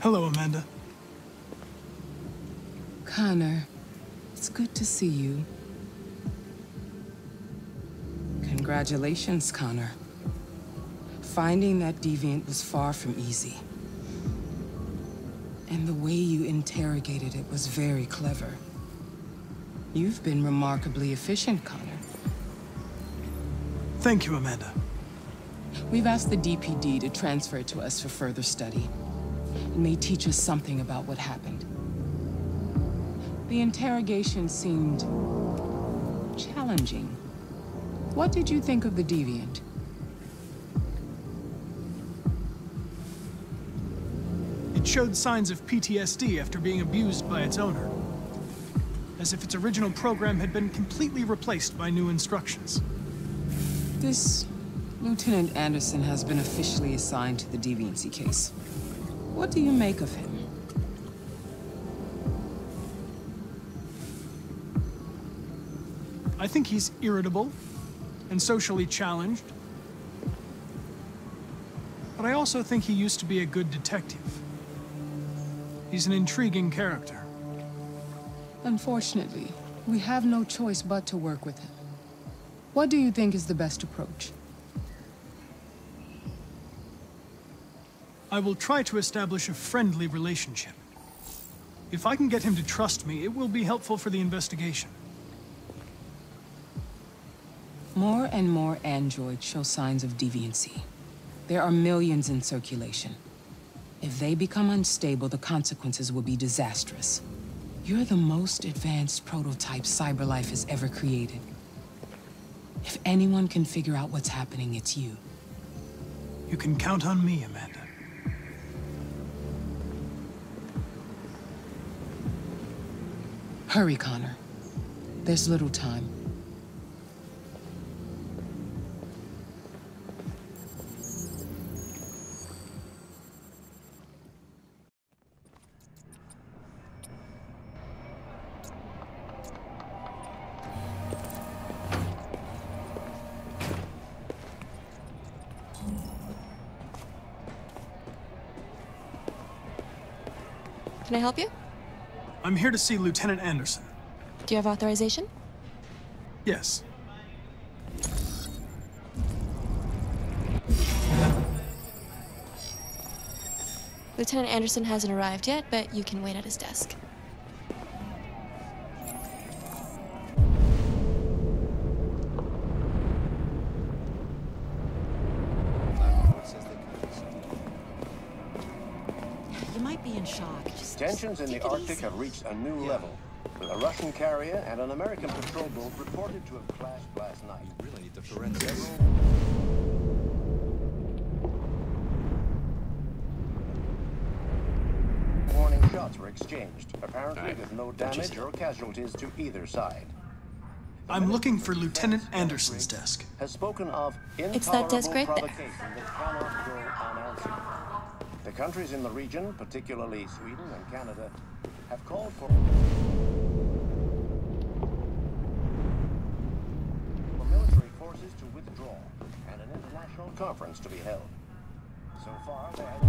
Hello, Amanda. Connor, it's good to see you. Congratulations, Connor. Finding that deviant was far from easy. And the way you interrogated it was very clever. You've been remarkably efficient, Connor. Thank you, Amanda. We've asked the DPD to transfer it to us for further study. It may teach us something about what happened. The interrogation seemed challenging. What did you think of the deviant? It showed signs of PTSD after being abused by its owner. As if its original program had been completely replaced by new instructions. This Lieutenant Anderson has been officially assigned to the deviancy case. What do you make of him? I think he's irritable and socially challenged. But I also think he used to be a good detective. He's an intriguing character. Unfortunately, we have no choice but to work with him. What do you think is the best approach? I will try to establish a friendly relationship. If I can get him to trust me, it will be helpful for the investigation. More and more androids show signs of deviancy. There are millions in circulation. If they become unstable, the consequences will be disastrous. You're the most advanced prototype CyberLife has ever created. If anyone can figure out what's happening, it's you. You can count on me, Amanda. Hurry, Connor. There's little time. Can I help you? I'm here to see Lieutenant Anderson. Do you have authorization? Yes. Lieutenant Anderson hasn't arrived yet, but you can wait at his desk. You might be in shock. Tensions in the Arctic have reached a new level, with a Russian carrier and an American patrol boat reported to have clashed last night. You really need the forensics. Warning shots were exchanged, apparently with no damage or casualties to either side. I'm looking for Lieutenant Anderson's desk. Has spoken of It's that desk right there. provocation that cannot go unanswered. The countries in the region, particularly Sweden and Canada, have called for military forces to withdraw and an international conference to be held. So far, there has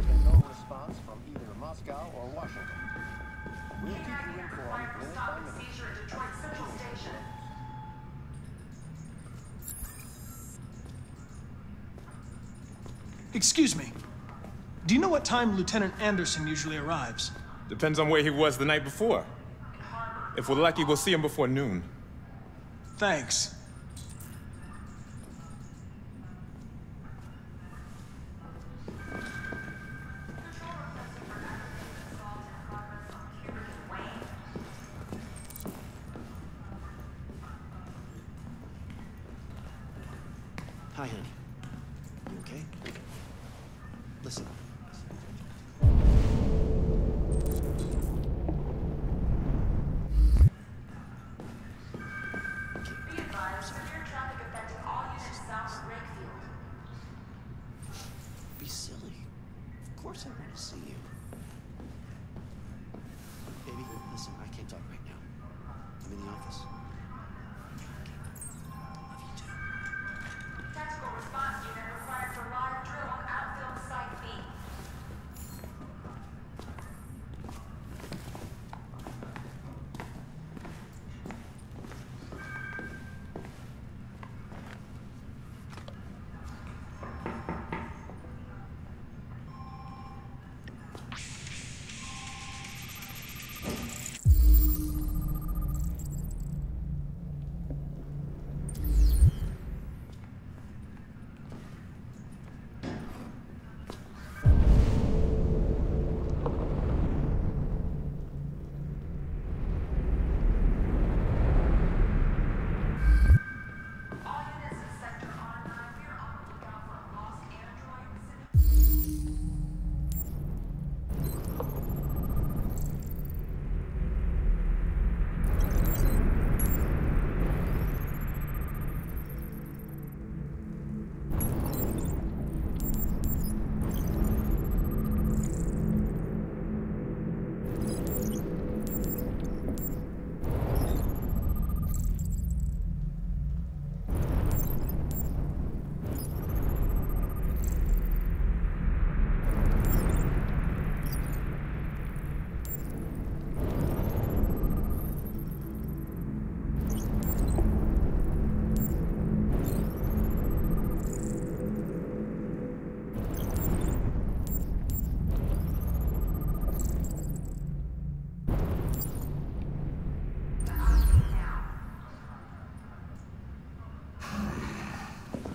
been no response from either Moscow or Washington. We'll keep you informed minute by minute. Excuse me. Do you know what time Lieutenant Anderson usually arrives? Depends on where he was the night before. If we're lucky, we'll see him before noon. Thanks. Hi, honey. You okay? Listen. Be advised, severe traffic affecting all units south of Rakefield. Be silly. Of course I want to see you. Baby, listen, I can't talk right now. I'm in the office. Love you too.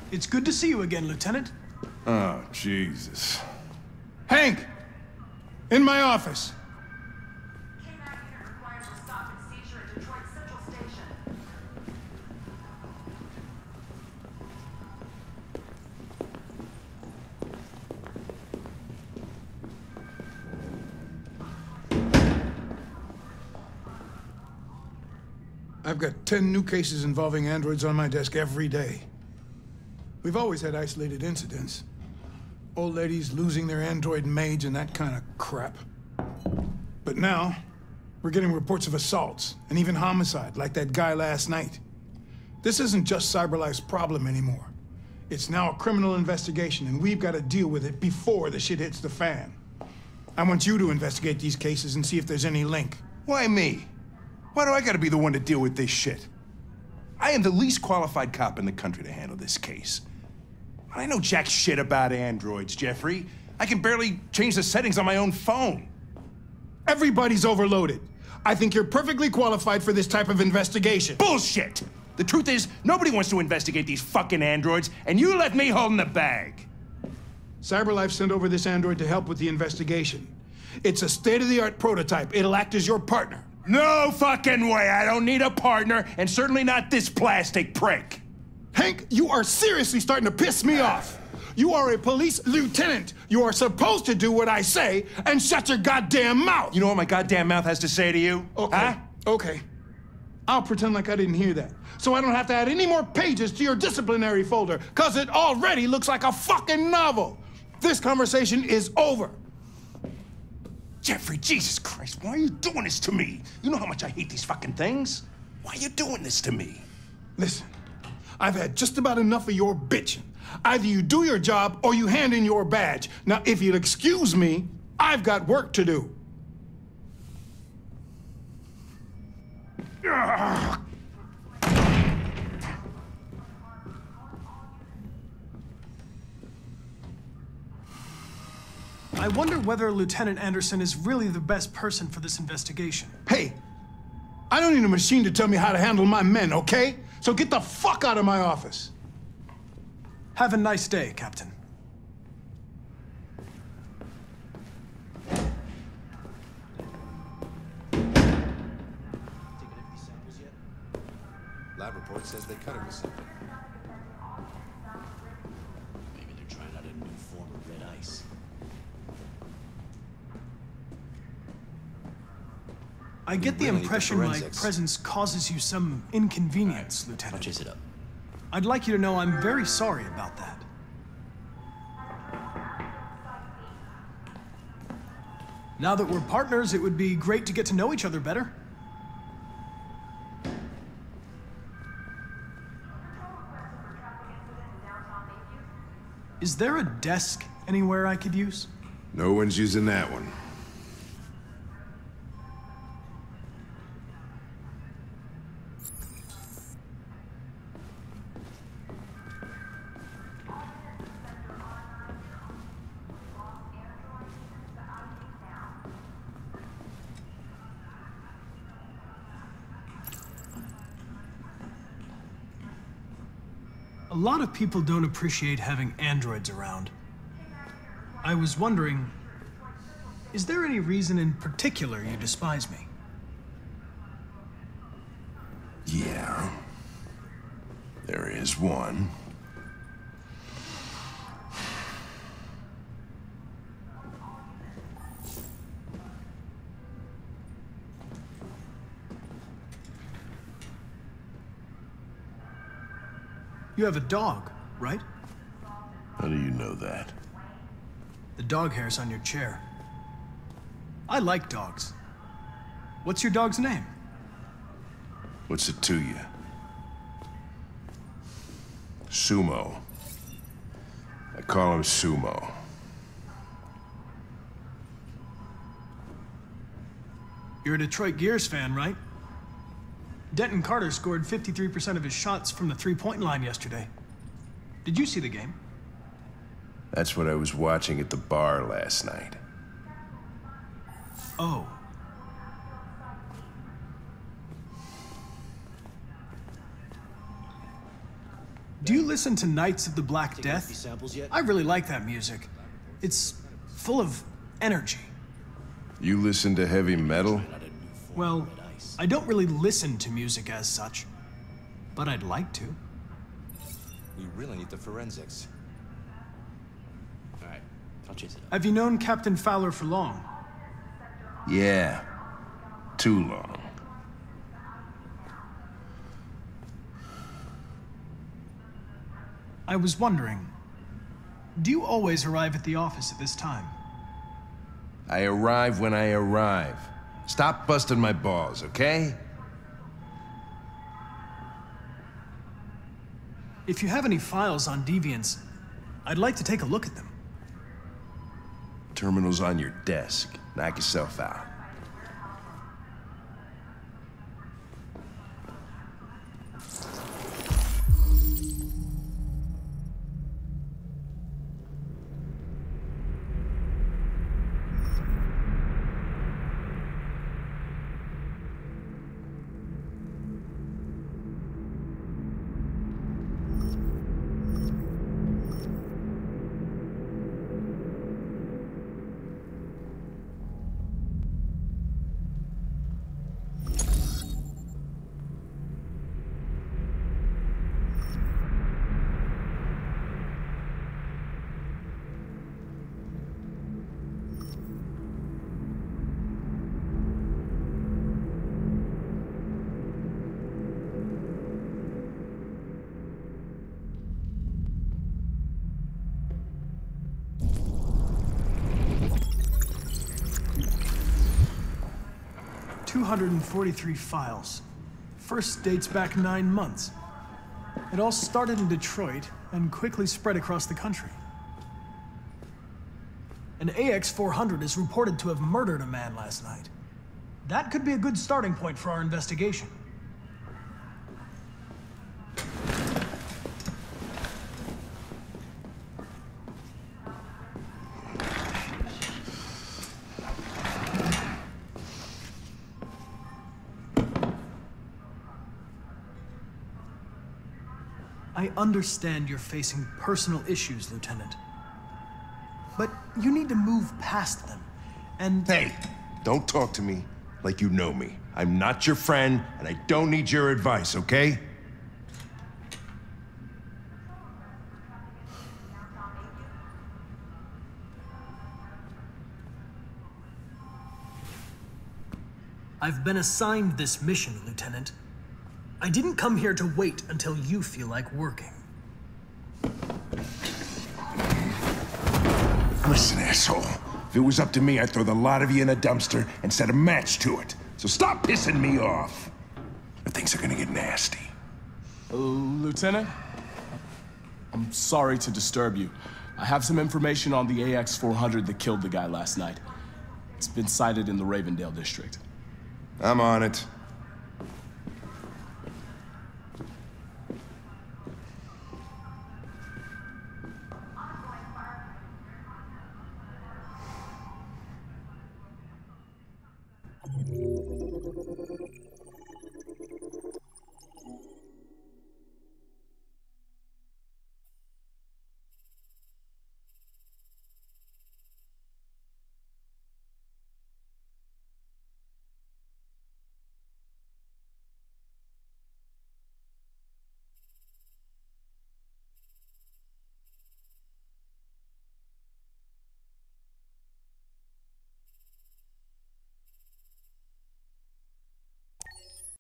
It's good to see you again, Lieutenant. Oh, Jesus. Hank! In my office. K-9 unit requires a stop and seizure at Detroit Central Station. I've got 10 new cases involving androids on my desk every day. We've always had isolated incidents. Old ladies losing their android maids and that kind of crap. But now, we're getting reports of assaults and even homicide, like that guy last night. This isn't just CyberLife's problem anymore. It's now a criminal investigation, and we've got to deal with it before the shit hits the fan. I want you to investigate these cases and see if there's any link. Why me? Why do I gotta be the one to deal with this shit? I am the least qualified cop in the country to handle this case. I know jack shit about androids, Jeffrey. I can barely change the settings on my own phone. Everybody's overloaded. I think you're perfectly qualified for this type of investigation. Bullshit! The truth is, nobody wants to investigate these fucking androids, and you left me holding the bag. CyberLife sent over this android to help with the investigation. It's a state-of-the-art prototype. It'll act as your partner. No fucking way! I don't need a partner, and certainly not this plastic prick. Hank, you are seriously starting to piss me off. You are a police lieutenant. You are supposed to do what I say and shut your goddamn mouth. You know what my goddamn mouth has to say to you? Okay, huh? Okay. I'll pretend like I didn't hear that, so I don't have to add any more pages to your disciplinary folder, because it already looks like a fucking novel. This conversation is over. Jeffrey, Jesus Christ, why are you doing this to me? You know how much I hate these fucking things. Why are you doing this to me? Listen, I've had just about enough of your bitching. Either you do your job or you hand in your badge. Now, if you'll excuse me, I've got work to do. Ugh. I wonder whether Lieutenant Anderson is really the best person for this investigation. Hey, I don't need a machine to tell me how to handle my men, okay? So get the fuck out of my office. Have a nice day, Captain. Taken empty samples yet? Lab report says they cut it with something. Maybe they're trying out a new form of red ice. I get the really need the impression my forensics. presence causes you some inconvenience, I'll Lieutenant. chase it up. I'd like you to know I'm very sorry about that. Now that we're partners, it would be great to get to know each other better. Is there a desk anywhere I could use? No one's using that one. A lot of people don't appreciate having androids around. I was wondering, is there any reason in particular you despise me? Yeah. There is one. You have a dog, right? How do you know that? The dog hair's on your chair. I like dogs. What's your dog's name? What's it to you? Sumo. I call him Sumo. You're a Detroit Gears fan, right? Denton Carter scored 53% of his shots from the three-point line yesterday. Did you see the game? That's what I was watching at the bar last night. Oh. Do you listen to Knights of the Black Taking any Death? samples yet? I really like that music. It's full of energy. You listen to heavy metal? Well, I don't really listen to music as such, but I'd like to. We really need the forensics. All right, I'll chase it up. Have you known Captain Fowler for long? Yeah. Too long. I was wondering, do you always arrive at the office at this time? I arrive when I arrive. Stop busting my balls, okay? If you have any files on Deviants, I'd like to take a look at them. Terminal's on your desk. Knock yourself out. $243 files. First dates back 9 months. It all started in Detroit and quickly spread across the country. An AX-400 is reported to have murdered a man last night. That could be a good starting point for our investigation. I understand you're facing personal issues, Lieutenant. But you need to move past them, and... Hey, don't talk to me like you know me. I'm not your friend, and I don't need your advice, okay? I've been assigned this mission, Lieutenant. I didn't come here to wait until you feel like working. Listen, asshole. If it was up to me, I'd throw the lot of you in a dumpster and set a match to it. So stop pissing me off. Or things are gonna get nasty. Lieutenant? I'm sorry to disturb you. I have some information on the AX-400 that killed the guy last night. It's been sighted in the Ravendale district. I'm on it.